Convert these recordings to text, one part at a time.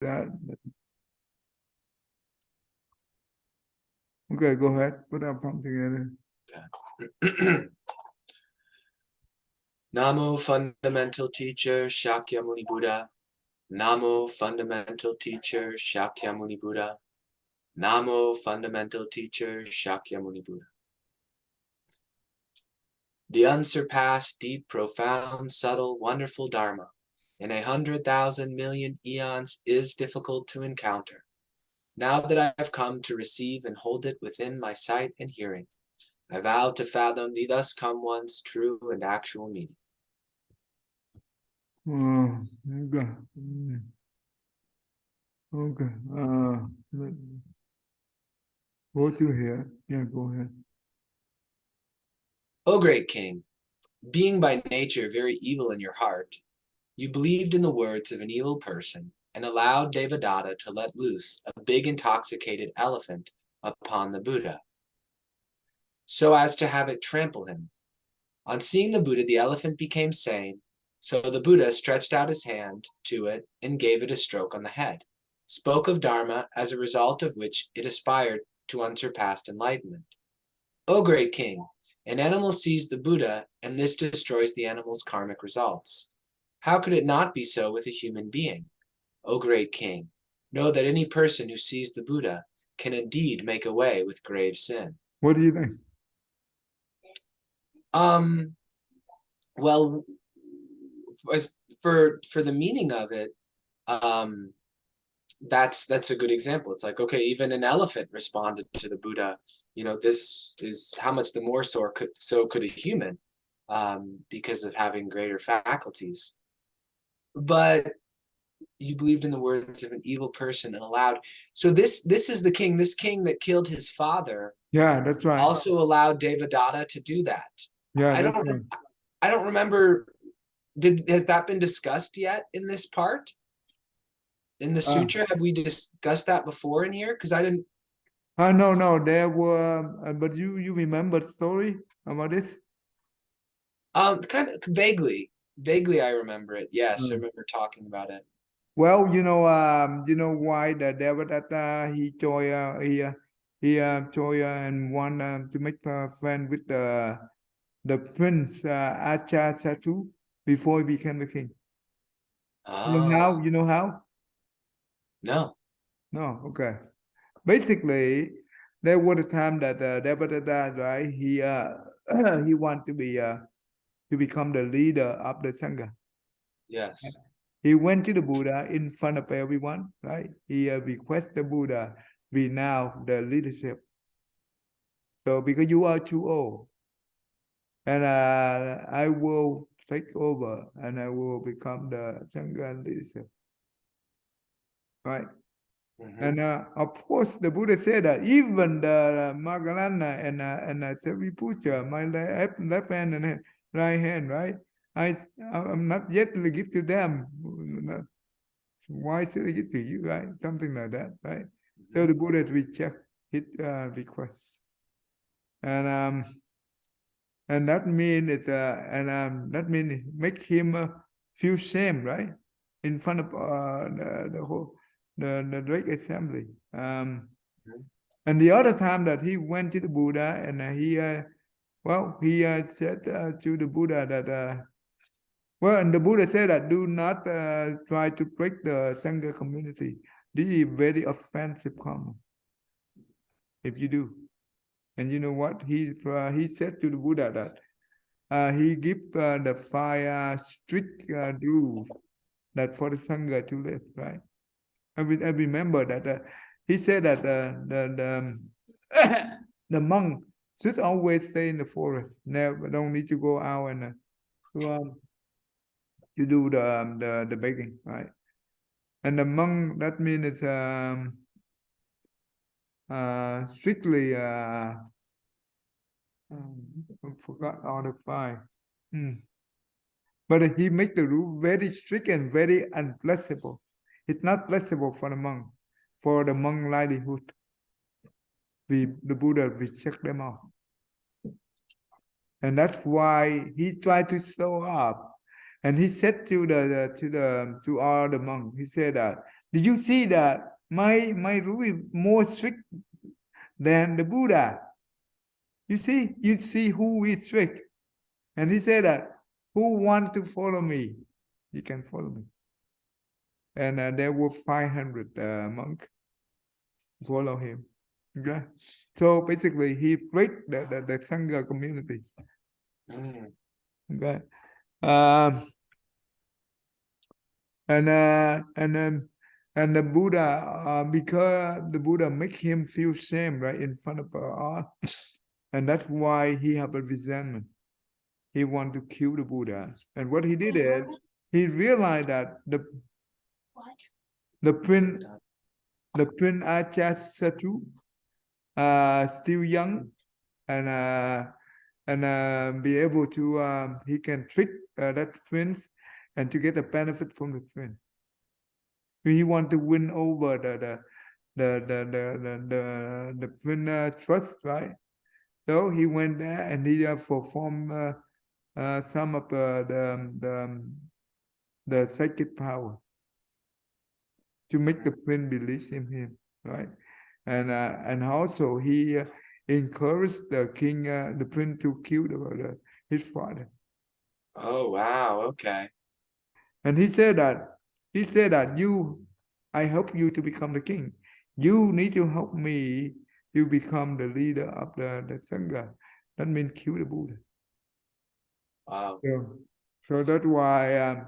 that. Okay, go ahead. Put up something together. Namo fundamental teacher Shakyamuni Buddha. Namo fundamental teacher Shakyamuni Buddha. Namo fundamental teacher Shakyamuni Buddha. The unsurpassed, deep, profound, subtle, wonderful Dharma in 100,000 million eons is difficult to encounter. Now that I have come to receive and hold it within my sight and hearing, I vow to fathom the thus come one's true and actual meaning. Okay. Okay. Go to here. Yeah, go ahead. O great king, being by nature very evil in your heart, you believed in the words of an evil person and allowed Devadatta to let loose a big intoxicated elephant upon the Buddha, so as to have it trample him. On seeing the Buddha, the elephant became sane, so the Buddha stretched out his hand to it and gave it a stroke on the head, spoke of Dharma, as a result of which it aspired to unsurpassed enlightenment. O great king, an animal sees the Buddha, and this destroys the animal's karmic results. How could it not be so with a human being? O great king, know that any person who sees the Buddha can indeed make away with grave sin. What do you think? Well, as for the meaning of it, that's a good example. It's like, okay, even an elephant responded to the Buddha. This is how much the more so could a human, because of having greater faculties. But you believed in the words of an evil person and allowed. So this is the king. This king that killed his father. Yeah, that's right. Also allowed Devadatta to do that. Yeah, I don't remember. Has that been discussed yet in this part? In the sutra, have we discussed that before in here? Because I didn't. No. There were, but you remember the story about this? Kind of vaguely. Vaguely, I remember it. Yes, I remember talking about it. Well, you know why the Devadatta he joy and want to make a friend with the prince Ajatasatru before he became the king. Oh. You know how? No. No, okay. Basically, there was a time that Devadatta, right? He want to become the leader of the Sangha. Yes. He went to the Buddha in front of everyone, right? He requested the Buddha, we now the leadership. So because you are too old, and I will take over, and I will become the Sangha leadership, right? And of course, the Buddha said that even the Moggallana and Sariputta, my left hand and right hand, right? I'm not yet to give to them. Why should I give to you, right? Something like that, right? So the Buddha rejected his request, and that means that means make him feel shame, right, in front of the whole the great assembly. And the other time that he went to the Buddha and he said to the Buddha that and the Buddha said that do not try to break the Sangha community. This is very offensive comment if you do. And you know what he said to the Buddha that he give the 5 strict rules that for the Sangha to live, right? I remember that he said that the monk should always stay in the forest. Never don't need to go out and to do the begging, right? And the monk, that means it's strictly I forgot all the 5. But he make the rule very strict and very unflexible. It's not flexible for the monk livelihood. The Buddha reject them all. And that's why he tried to show up. And he said to all the monks, he said that Did you see that my rule is more strict than the Buddha? You see who is strict. And he said that, who want to follow me? You can follow me. And there were 500 monks follow him. Okay? So basically, he break the Sangha community. Okay? And the Buddha, because the Buddha make him feel shame, right, in front of us, and that's why he have a resentment. He want to kill the Buddha, and what he did is he realized that the prince Ajatasatru, still young, and be able to he can trick that prince, and to get the benefit from the prince. He want to win over the prince trust, right? So he went there and he performed some of the psychic power to make the prince believe in him, right? And also he encouraged the king, the prince, to kill his father. Oh, wow. Okay. And he said that I help you to become the king. You need to help me to become the leader of the Sangha. That means kill the Buddha. Wow. So that's why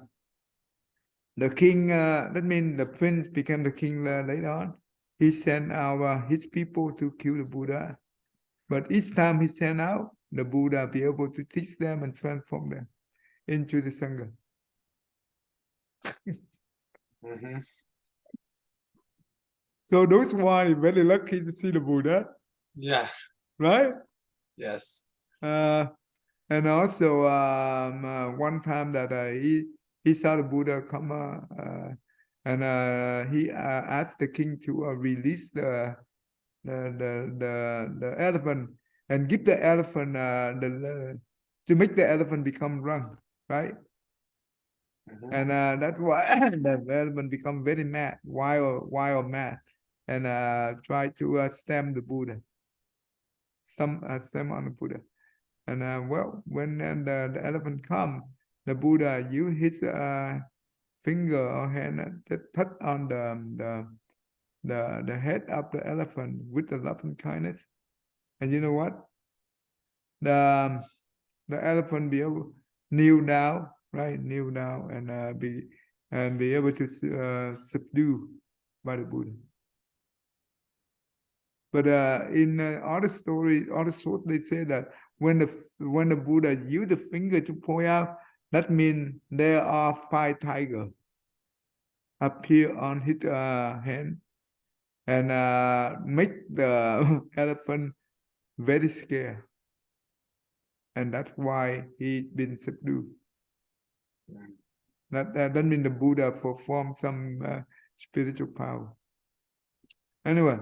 the king, that means the prince became the king later on. He sent out his people to kill the Buddha. But each time he sent out, the Buddha be able to teach them and transform them into the Sangha. So those one is very lucky to see the Buddha. Yeah. Right? Yes. And also one time that he saw the Buddha come and he asked the king to release the elephant and give the elephant to make the elephant become drunk, right? And that's why the elephant become very mad, wild mad, and try to stamp the Buddha, stamp on the Buddha. And well, when the elephant come, the Buddha use his finger or hand to touch on the head of the elephant with the love and kindness. And you know what? The elephant be able kneel down, right? Kneel down and be able to subdue by the Buddha. But in other stories, other sources, they say that when the Buddha use the finger to point out, that means there are 5 tigers appear on his hand and make the elephant very scared, and that's why he been subdued. That means the Buddha performed some spiritual power. Anyway.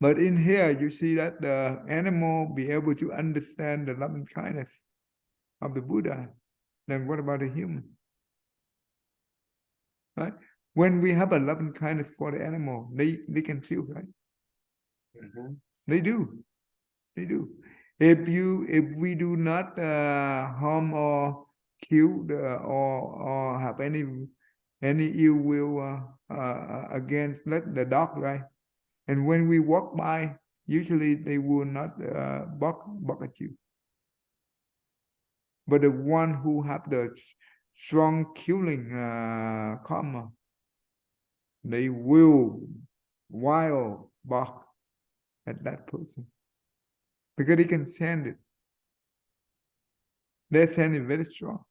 But in here, you see that the animal be able to understand the love and kindness of the Buddha. Then what about the human? Right? When we have a love and kindness for the animal, they can feel, right? They do. They do. If we do not harm or kill or have any ill will against the dog, right? And when we walk by, usually they will not bark at you. But the one who have the strong killing karma, they will wild bark at that person. Because they can send it. Their scent is very strong.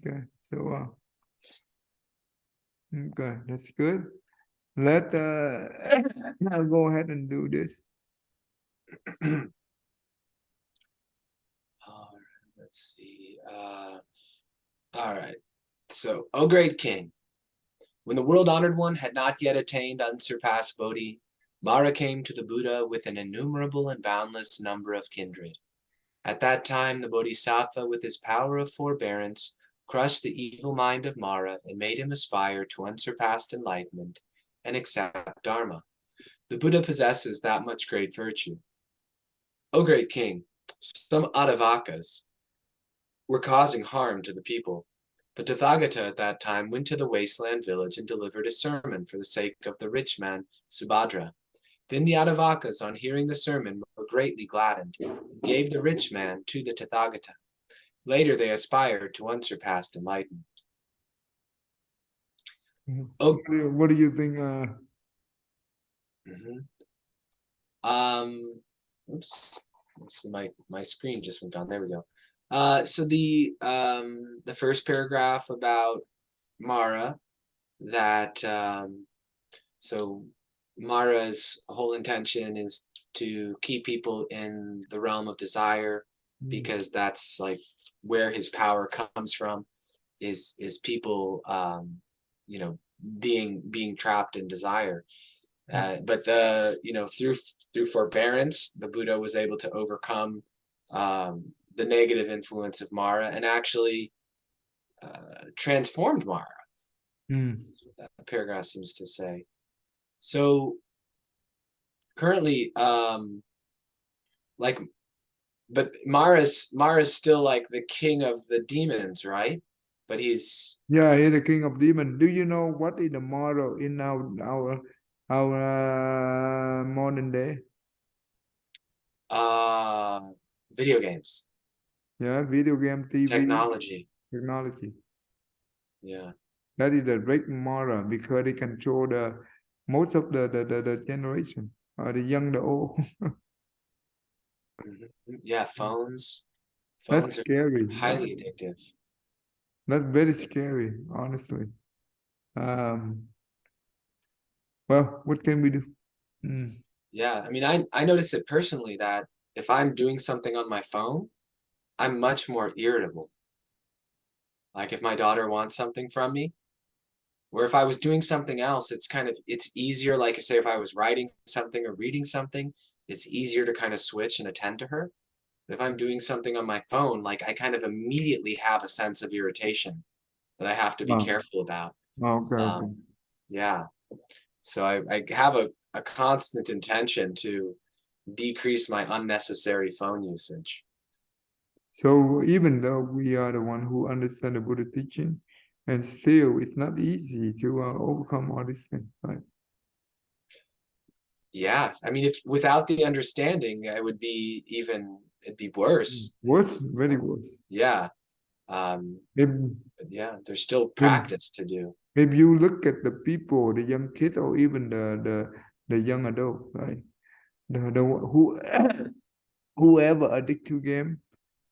Okay, so okay, that's good. I'll go ahead and do this. All right, let's see. All right. So, O great king, when the world-honored one had not yet attained unsurpassed Bodhi, Mara came to the Buddha with an innumerable and boundless number of kindred. At that time, the Bodhisattva, with his power of forbearance, crushed the evil mind of Mara and made him aspire to unsurpassed enlightenment and accept Dharma. The Buddha possesses that much great virtue. O great king, some Adavakas were causing harm to the people. The Tathagata at that time went to the wasteland village and delivered a sermon for the sake of the rich man Subhadra. Then the Adavakas, on hearing the sermon, were greatly gladdened and gave the rich man to the Tathagata. Later they aspired to unsurpassed enlightenment. Oh, What do you think? Oops. So my screen just went down. There we go. So the first paragraph about Mara, that so Mara's whole intention is to keep people in the realm of desire, because that's like where his power comes from, is people being trapped in desire. But through forbearance, the Buddha was able to overcome the negative influence of Mara and actually transformed Mara. That's what that paragraph seems to say. So currently, but Mara's still like the king of the demons, right? But he's the king of demons. Do you know what is the model in our modern day? Video games. Yeah, video game, TV, technology. Yeah. That is the great model because they control the most of the generation, or the young, the old. Yeah, phones. That's scary. Are highly addictive. That's very scary, honestly. Well, what can we do? Yeah, I mean, I notice it personally that if I'm doing something on my phone, I'm much more irritable. Like if my daughter wants something from me, or if I was doing something else, it's easier. Like say if I was writing something or reading something, it's easier to kind of switch and attend to her. But if I'm doing something on my phone, like I kind of immediately have a sense of irritation that I have to be careful about. Okay. Yeah. So I have a constant intention to decrease my unnecessary phone usage. So even though we are the one who understand the Buddha teaching, and still it's not easy to overcome all these things, right? Yeah, I mean, if without the understanding, it'd be worse. Worse, very worse. Yeah. Yeah, there's still practice to do. If you look at the people, the young kid, or even the young adult, right? Whoever addicted to game,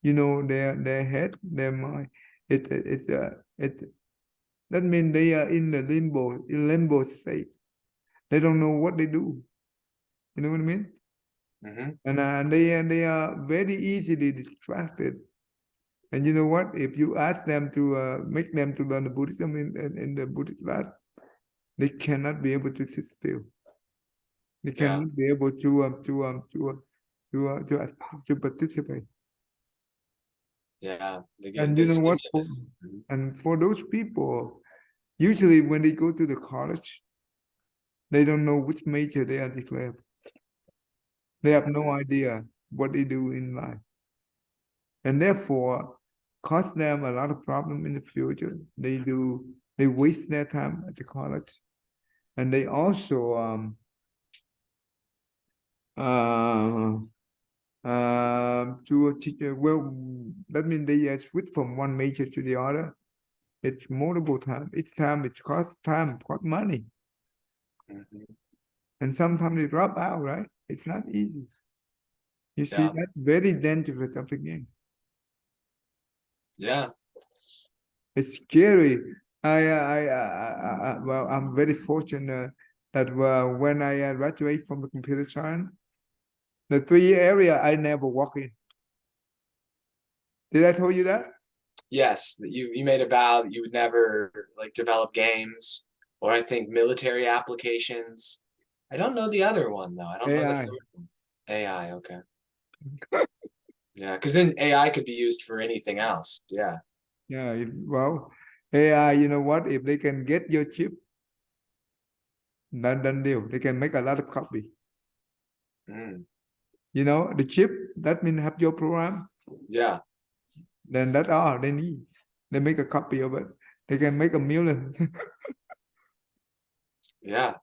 their head, their mind, that means they are in the limbo state. They don't know what they do. You know what I mean? And they are very easily distracted. And you know what? If you ask them to make them to learn the Buddhism in the Buddhist class, they cannot be able to sit still. They cannot be able to participate. Yeah. And you know what? And for those people, usually when they go to the college, they don't know which major they are declared. They have no idea what they do in life. And therefore, cause them a lot of problem in the future. They waste their time at the college. And they also to a teacher, well, that means they switch from one major to the other. It's multiple time. Each time it's cost money. And sometimes they drop out, right? It's not easy. You see, that's very dangerous of the game. Yeah. It's scary. Well, I'm very fortunate that when I graduate from the computer science, the 3 area I never walk in. Did I tell you that? Yes, that you made a vow that you would never like develop games, or I think military applications. I don't know the other one though. I don't know the third one. AI, okay. Yeah, because then AI could be used for anything else. Yeah. Yeah, well, AI, you know what? If they can get your chip, then done deal. They can make a lot of copy. Mm, You know, the chip, that means have your program, yeah, then that's all they need. They make a copy of it. They can make a million. yeah.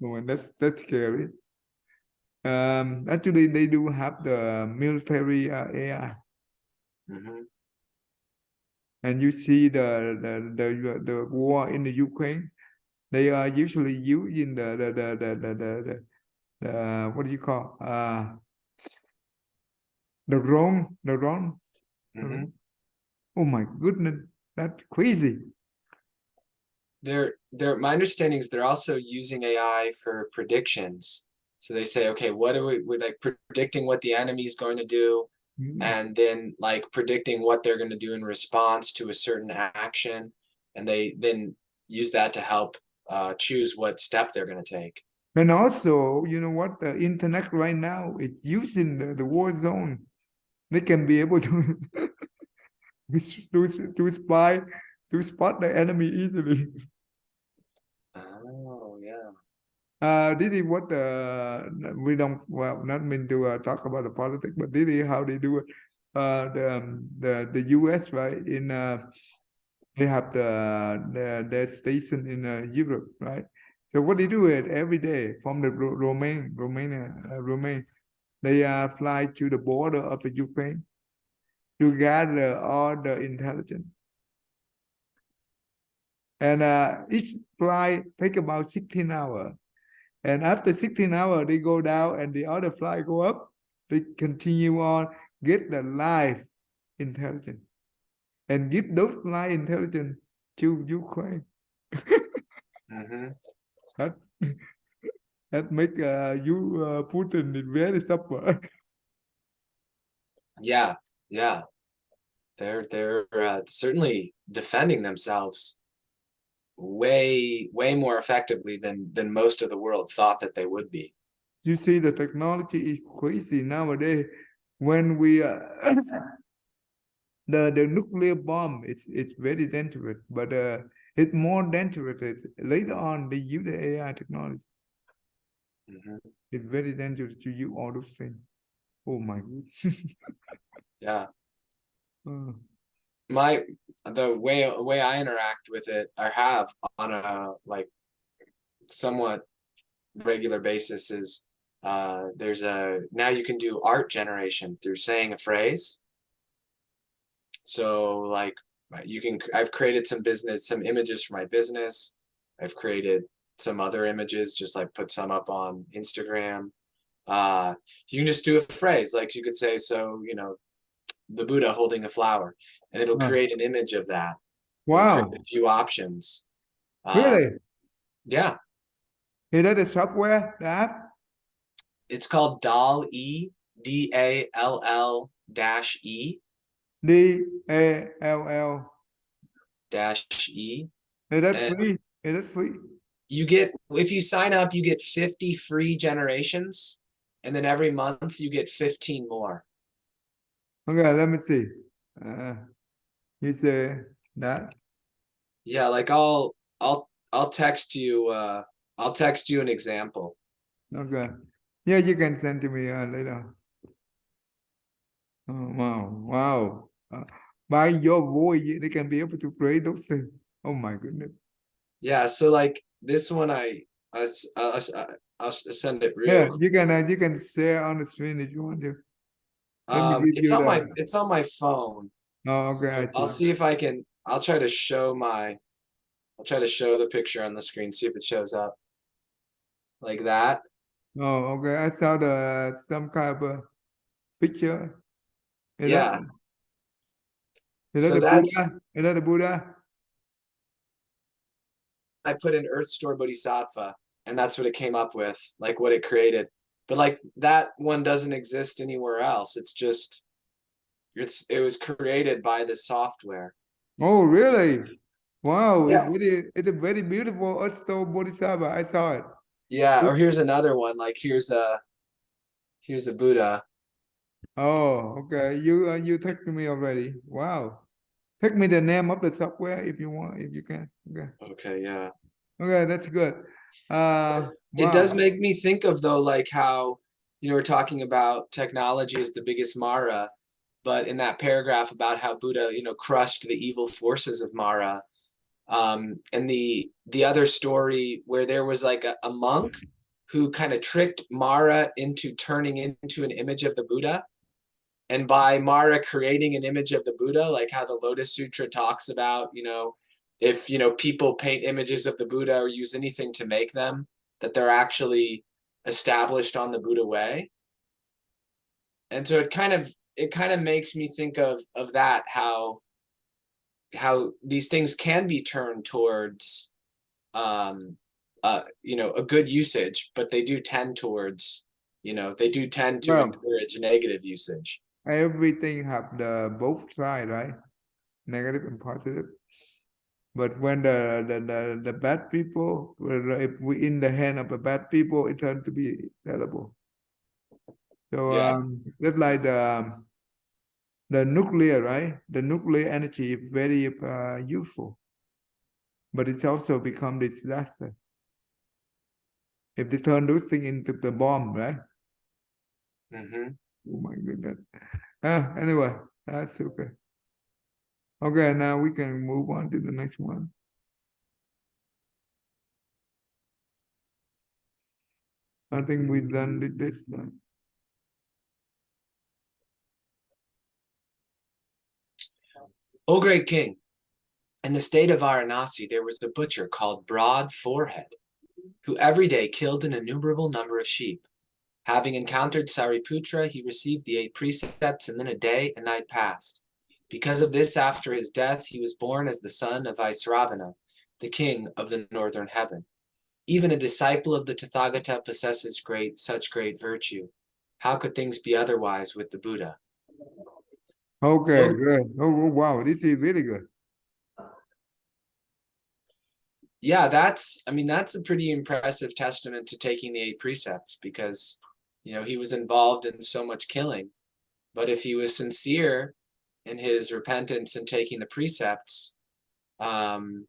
Oh, and that's scary. Actually, they do have the military AI, Hmm. and you see the war in the Ukraine. They are usually using the what do you call the drone. Hmm. Oh my goodness, that's crazy. My understanding is they're also using AI for predictions. So they say, okay, what are we with, like, predicting what the enemy is going to do, Mm. and then like predicting what they're going to do in response to a certain action, and they then use that to help choose what step they're going to take. And also, you know what? The internet right now is using the war zone. They can be able to to spy to spot the enemy easily. Oh, yeah. This is what we don't well not mean to talk about the politics, but this is how they do it. The U.S. right in they have their station in Europe, right? So what they do is every day from the Romania, they fly to the border of the Ukraine to gather all the intelligence. And each flight take about 16 hours. And after 16 hours, they go down and the other flight go up. They continue on, get the live intelligence and give those live intelligence to Ukraine. Hmm. That, that make you Putin is very suffer. Yeah, yeah. They're certainly defending themselves way more effectively than most of the world thought that they would be. You see, the technology is crazy nowadays. When we the nuclear bomb, it's very dangerous, but it's more dangerous later on. They use the AI technology. Hmm. It's very dangerous to use all those things. Oh my god. Yeah. Uh, My the way I interact with it, or have on a like somewhat regular basis, is there's a now you can do art generation through saying a phrase. So like I've created some images for my business. I've created some other images, just like put some up on Instagram. Uh, you can just do a phrase, like you could say, so the Buddha holding a flower, and it'll uh, create an image of that. It'll create a wow. few options. Um, Really? yeah, Is that the software, the app? it's called Dall E, DALL DALL. dash E. Is that And free? Is that free? you get, if you sign up, you get 50 free generations, and then every month you get 15 more. Okay, let me see. Uh, you say that? Yeah, like I'll text you I'll text you an example. Okay. Yeah, you can send to me later. Oh, wow, wow. By your voice, they can be able to play those things. Oh my goodness. Yeah, so like this one I I'll send it real Yeah, quick. you can share on the screen if you want to. Let me give It's you on my the. it's on my phone. Oh, okay, I So I'll see. see if I can I'll try to show the picture on the screen, see if it shows up like that. Oh, okay. I saw the some kind of a picture. Is that Yeah. is that So the that's Buddha? Is that the Buddha? I put in Earth Store Bodhisattva, and that's what it came up with, like what it created. But like that one doesn't exist anywhere else. It was created by the software. Oh, really? Wow, Yeah. it's a very beautiful Utsto Bodhisattva. I saw it. Yeah, or here's another one. Like here's a Buddha. Oh, okay. You texted me already. Wow. Take me the name of the software if you want, if you can. Okay. Okay, yeah. Okay, that's good. It does Wow. make me think of, though, like how, we're talking about technology is the biggest Mara, but in that paragraph about how Buddha, crushed the evil forces of Mara, and the other story where there was like a monk who kind of tricked Mara into turning into an image of the Buddha. And by Mara creating an image of the Buddha, like how the Lotus Sutra talks about, if people paint images of the Buddha or use anything to make them, that they're actually established on the Buddha way. And so it kind of makes me think of that, how these things can be turned towards a good usage, but they do tend towards, to Well, encourage negative usage. everything have the both side, right? Negative and positive. But when the bad people, if we in the hand of the bad people, it turns to be terrible. So Yeah. just like the nuclear, right? The nuclear energy is very useful, but it's also become disaster if they turn those things into the bomb, right? Mm-hmm. Oh my goodness. Anyway, that's okay. Okay, now we can move on to the next one. I think we've done this one. O great king, in the state of Varanasi, there was a butcher called Broad Forehead, who every day killed an innumerable number of sheep. Having encountered Sariputra, he received the 8 precepts, and then a day and night passed. Because of this, after his death, he was born as the son of Vaisravana, the king of the northern heaven. Even a disciple of the Tathagata possesses such great virtue. How could things be otherwise with the Buddha? Okay, Oh, good. Oh, wow, this is really good. yeah, that's a pretty impressive testament to taking the 8 precepts, because he was involved in so much killing. But if he was sincere in his repentance and taking the precepts, after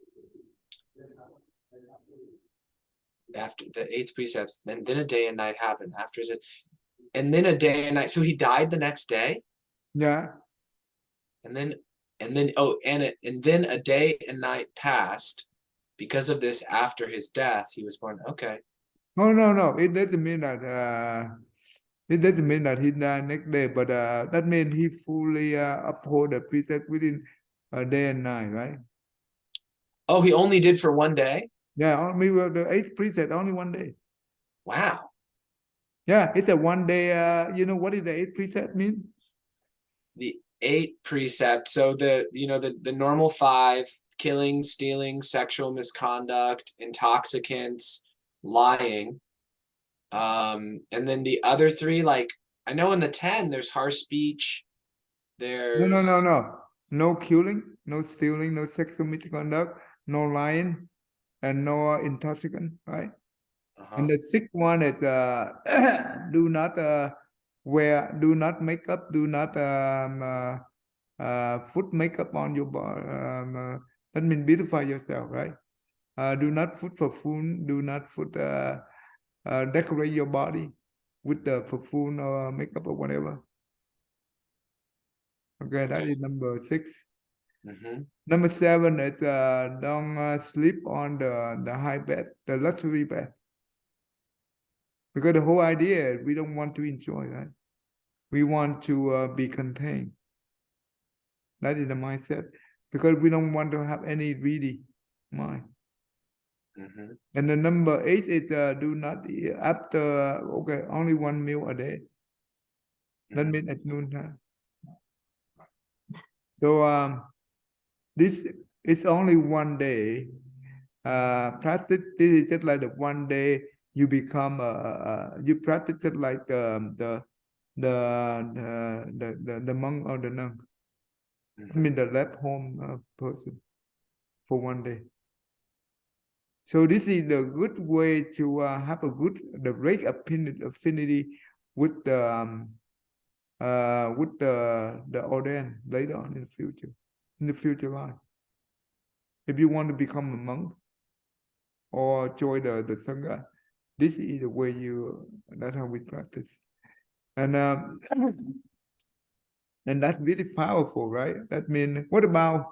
the 8th precepts, then a day and night happened after his, and then a day and night. So he died the next day, Yeah. and then and then a day and night passed. Because of this, after his death, he was born. Okay. Oh no, no. It doesn't mean that he died next day, but that means he fully uphold the precept within a day and night, right? Oh, he only did for one day? Yeah, only the 8th precept, only one day. Wow. Yeah, it's a one day. You know what is the 8th precept mean? The 8 precepts. So the normal 5: killing, stealing, sexual misconduct, intoxicants, lying. And then the other 3, like, I know in the 10 there's harsh speech, No, no, no, there's no. No killing, no stealing, no sexual misconduct, no lying, and no intoxicant, right? And uh-huh. the 6th one is do not do not make up, do not put makeup on your body. That means beautify yourself, right? Do not put perfume, do not put decorate your body with the perfume or makeup or whatever. Okay, that Okay. is number 6. Mm-hmm. Number 7 is don't sleep on the high bed, the luxury bed. Because the whole idea is we don't want to enjoy, right? We want to be contained. That is the mindset. Because we don't want to have any greedy mind. Mm-hmm. And the number 8 is do not eat after, okay, only 1 meal a day. That Mm-hmm. means at noontime. So this is only one day. Practice this is just like the one day you become you practice it like the monk or the nun. I Mm-hmm. mean the left home person for one day. So this is the good way to have a the great affinity with the ordained later on in the future. in the future life. If you want to become a monk or join the Sangha, this is the way that's how we practice. And that's really powerful, right? That means, what about,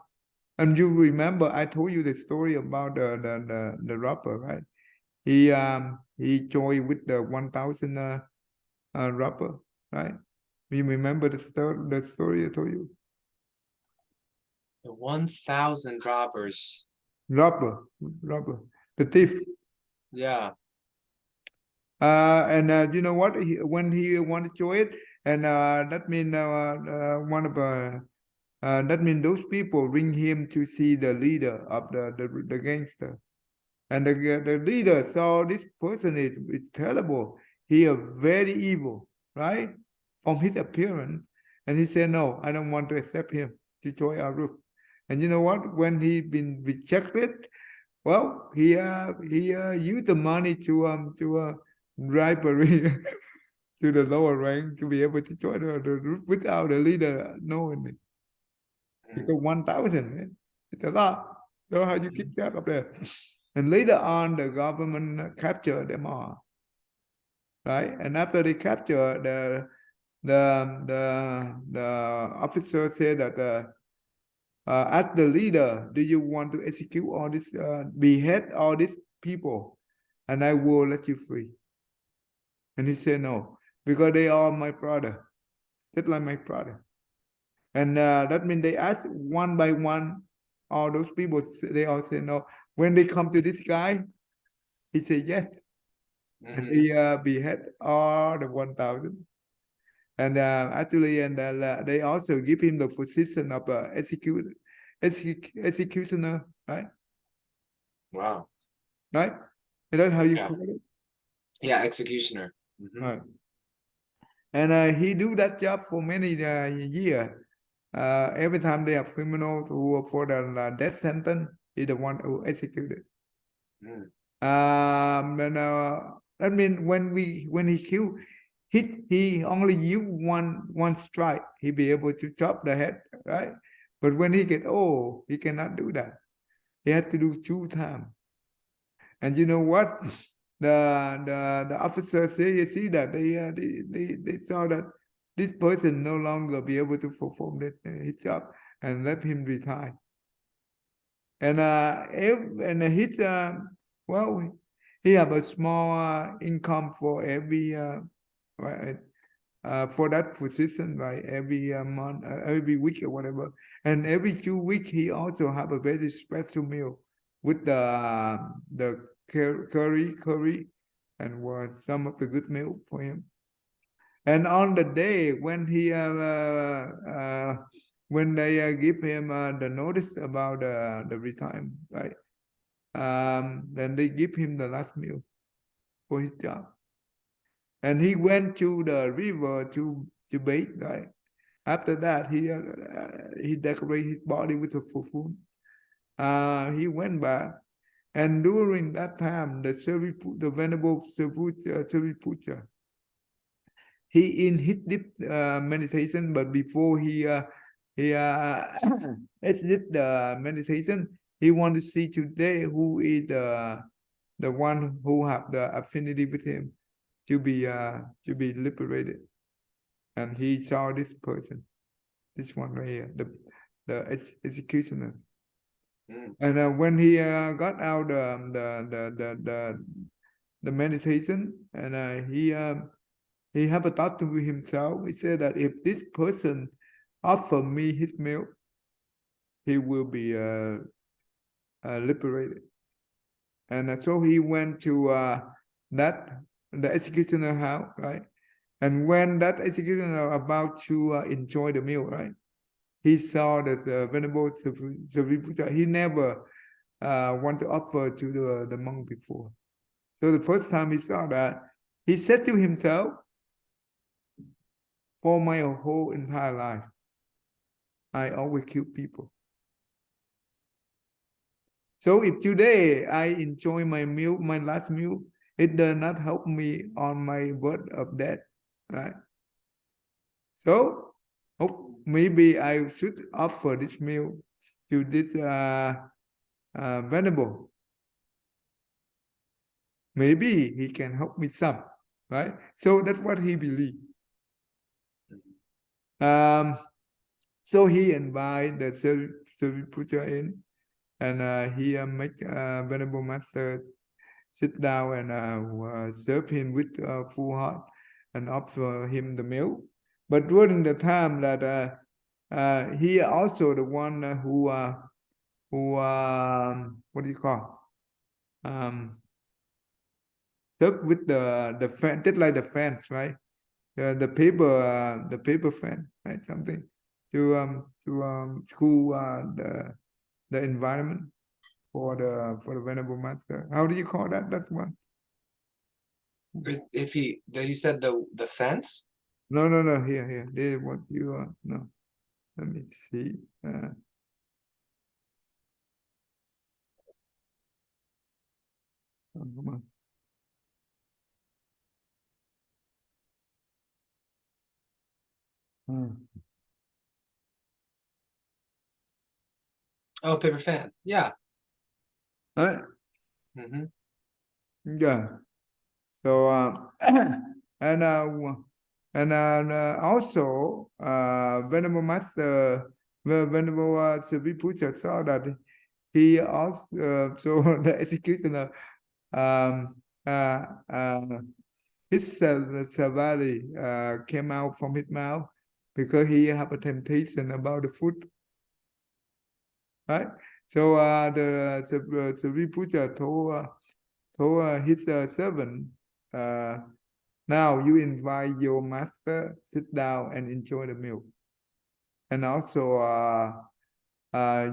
and you remember I told you the story about the rapper, right? He joined with the 1,000 rapper, right? You remember the story I told you? The 1,000 robbers. Robber, the thief. Yeah. And you know what? When he wanted to join it, and that means one of that means those people bring him to see the leader of the gangster. And the leader saw this person is terrible. He is very evil, right? From his appearance. And he said, no, I don't want to accept him to join our group. And you know what? When he been rejected, well, he used the money to bribery to the lower rank to be able to join the group without the leader knowing it. Because 1,000, man, it's a lot. So how you keep track of that? And later on, the government captured them all, right? And after they captured, the officer said that as the leader, do you want to execute all this, behead all these people, and I will let you free? And he said no, because they are my brother, just like my brother. And that means they asked one by one, all those people, they all say no. When they come to this guy, he said yes. And he behead all the 1,000. And actually, and they also give him the position of executioner, right? Wow. Right? Is that how you call it? Yeah, executioner. Right. And he do that job for many years. Every time they have criminals who are for the death sentence, he's the one who executed. And I mean, when he killed, he only use one strike, he be able to chop the head, right? But when he get old, he cannot do that. He had to do 2 times. And you know what? The officer say, you see that they saw that this person no longer be able to perform his job and let him retire. And his well, he have a small income for every for that position, right? Every month, every week or whatever. And every 2 weeks, he also have a very special meal with the curry and some of the good meal for him. And on the day when when they give him the notice about the retirement, right? Then they give him the last meal for his job. And he went to the river to bathe, right? After that, he decorated his body with a fufu. He went back, and during that time, the Venerable Sariputta, he in his deep meditation, but before he exit the meditation, he want to see today who is the one who have the affinity with him to be liberated. And he saw this person, this one right here, the executioner. And when he got out the meditation, and he have a thought to himself. He said that if this person offer me his milk, he will be liberated. And so he went to the executioner house, right? And when that executioner about to enjoy the meal, right? He saw that Venerable Sariputta, he never want to offer to the monk before. So the first time he saw that, he said to himself, for my whole entire life, I always kill people. So if today I enjoy my meal, my last meal, it does not help me on my verge of death, right? So maybe I should offer this meal to this venerable. Maybe he can help me some, right? So that's what he believed. So he invited the Sariputta in, and he make Venerable Master sit down and serve him with full heart and offer him the meal. But during the time that he also the one who what do you call serve with the fan, just like the fans, right? The paper fan, right? Something to cool the environment for the Venerable Master. How do you call that? That's one. If you said the fence? No. Here. They what you are. No. Let me see. Come on. Oh, paper fan. Yeah. Right? Mm-hmm. Yeah. So and also Venerable Master Venerable Sariputta saw that he also so the executioner um uh uh his saliva came out from his mouth because he have a temptation about the food, right? So the Sariputta told his servant, now you invite your master, sit down and enjoy the meal, and also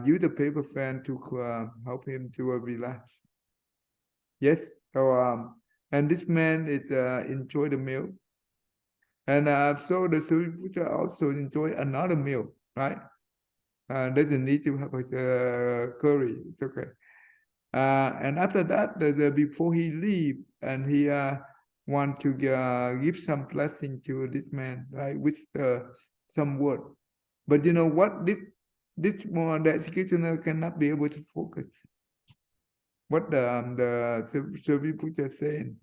use the paper fan to help him to relax. Yes, so and this man is enjoy the meal, and so the Sariputta also enjoy another meal, right? Doesn't need to have a curry. It's okay. And after that, before he leave, and he want to give some blessing to this man, right, with some word. But you know what? The executioner cannot be able to focus. What the Sariputta saying,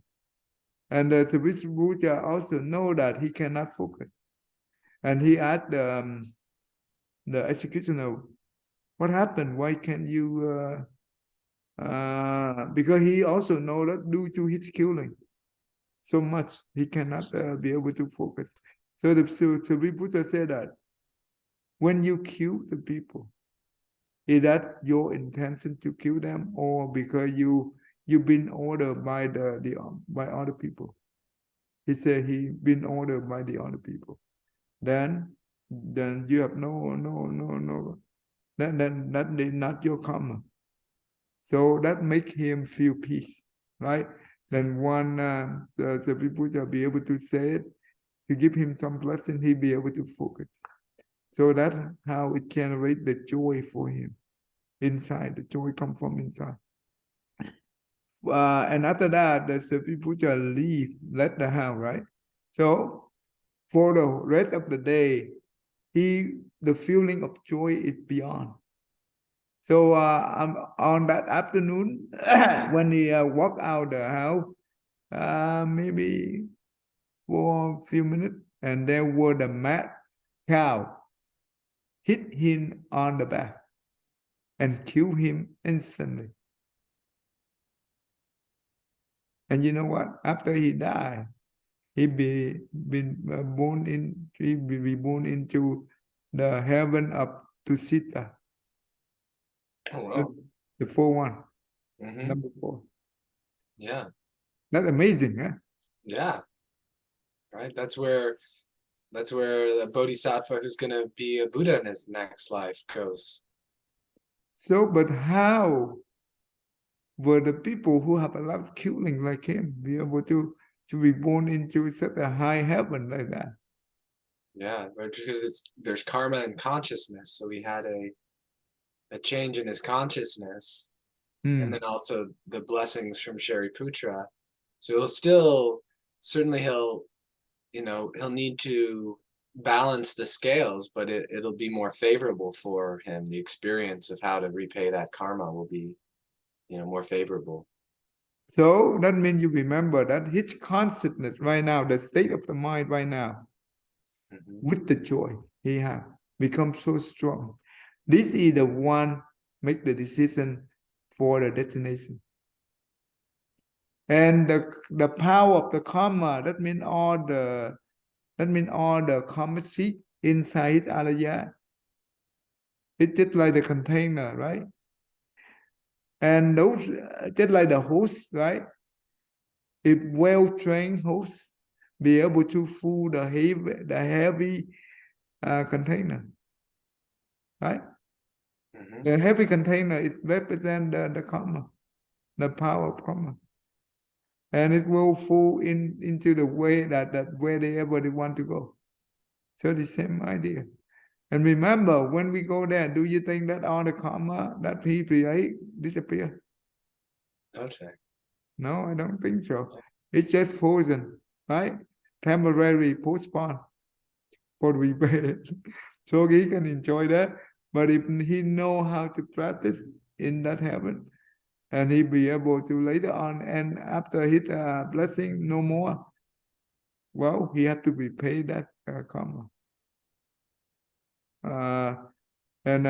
and the Sariputta also know that he cannot focus, and he asked the executioner, "What happened? Why can't you?" Because he also know that due to his killing so much, he cannot be able to focus. So the Sariputta said that when you kill the people, is that your intention to kill them, or because you've been ordered by by other people? He said he been ordered by the other people. Then you have no. Then that is not your karma. So that make him feel peace, right? Then one the people will be able to say it, to give him some blessing, he'll be able to focus. So that's how it generates the joy for him inside. The joy comes from inside. And after that, the people leave, let the house, right? So for the rest of the day, the feeling of joy is beyond. So on that afternoon, when he walked out the house, maybe for a few minutes, and there was a mad cow hit him on the back and killed him instantly. And you know what? After he died, he be born into the heaven of Tusita, Oh, wow. the 4-1, Mm-hmm. number 4. Yeah. That's amazing, huh? Yeah. Right. That's where the Bodhisattva who's going to be a Buddha in his next life goes. So, but how were the people who have a lot of killing like him be able to be born into such a high heaven like that? Yeah, because there's karma and consciousness. So he had a change in his consciousness, and then also the blessings from Shariputra. So he'll still certainly he'll need to balance the scales, but it'll be more favorable for him. The experience of how to repay that karma will be, more favorable. So that means you remember that his consciousness right now, the state of the mind right now, with the joy he have, becomes so strong. This is the one make the decision for the destination. And the power of the karma, that means all the karma seed inside alaya. It's just like the container, right? And those just like the host, right? If well-trained host be able to fill the heavy container, right? The heavy container is represent the karma, the power of karma, and it will fall into the way that wherever they want to go. So the same idea. And remember, when we go there, do you think that all the karma that he create disappear? Okay. No, I don't think so. It's just frozen, right? Temporary postponed for rebate. So he can enjoy that. But if he know how to practice in that heaven, and he be able to later on, and after his blessing, no more, well, he have to repay that karma. And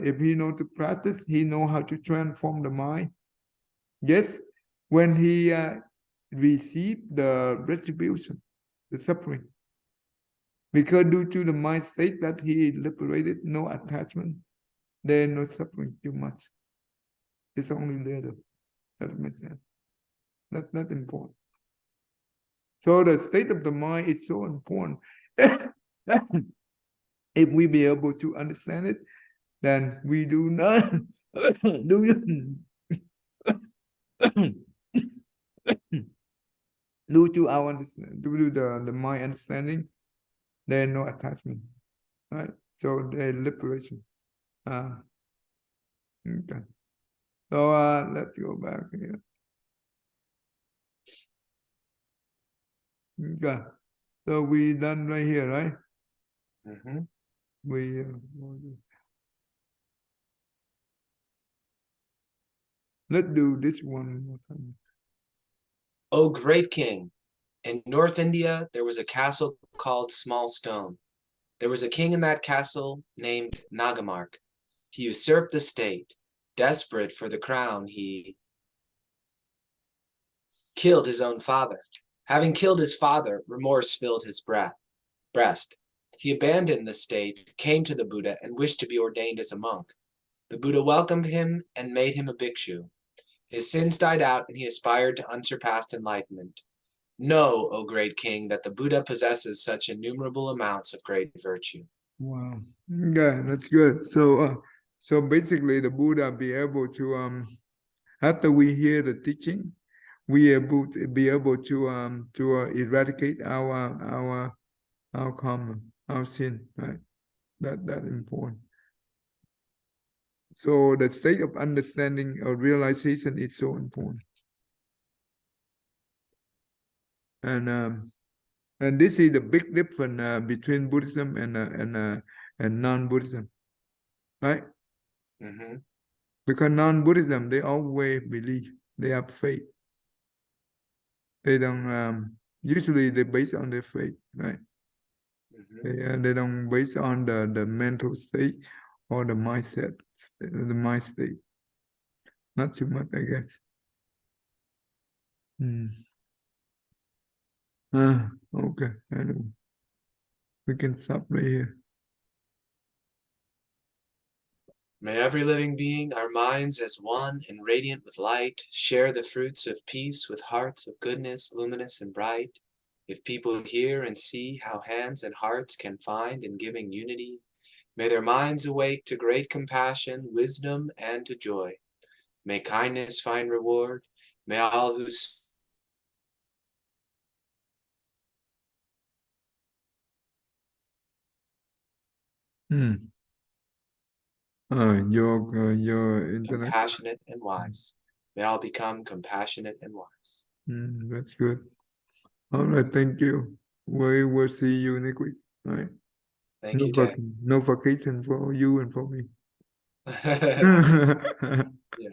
if he know to practice, he know how to transform the mind. Yes, when he receive the retribution, the suffering, because due to the mind state that he liberated, no attachment, there no suffering too much. It's only little. That makes sense. That's not important. So the state of the mind is so important. If we be able to understand it, then we do not do due to our understanding, due to the mind understanding, there is no attachment, right? So there is liberation. Okay. So let's go back here. Okay. So we done right here, right? We let's do this one more time. O great king, in North India there was a castle called Small Stone. There was a king in that castle named Nagamark. He usurped the state. Desperate for the crown, he killed his own father. Having killed his father, remorse filled his breast. He abandoned the state, came to the Buddha, and wished to be ordained as a monk. The Buddha welcomed him and made him a bhikshu. His sins died out, and he aspired to unsurpassed enlightenment. Know, O great king, that the Buddha possesses such innumerable amounts of great virtue. Wow. Yeah, that's good. So basically the Buddha be able to after we hear the teaching, we able to be able to eradicate our karma, our sin, right? That important. So the state of understanding or realization is so important. And this is the big difference between Buddhism and non-Buddhism, right? Because non-Buddhism, they always believe, they have faith. They don't usually they based on their faith, right? They don't base on the mental state or the mindset, the mind state. Not too much, I guess. Okay, anyway. We can stop right here. May every living being, our minds as one and radiant with light, share the fruits of peace with hearts of goodness, luminous and bright. If people hear and see how hands and hearts can find in giving unity, may their minds awake to great compassion, wisdom, and to joy. May kindness find reward. May all who Your internet. compassionate and wise. May all become compassionate and wise. That's good. All right, thank you. We will see you next week. All right. Thank you, Tang. No vacation for you and for me. Yeah.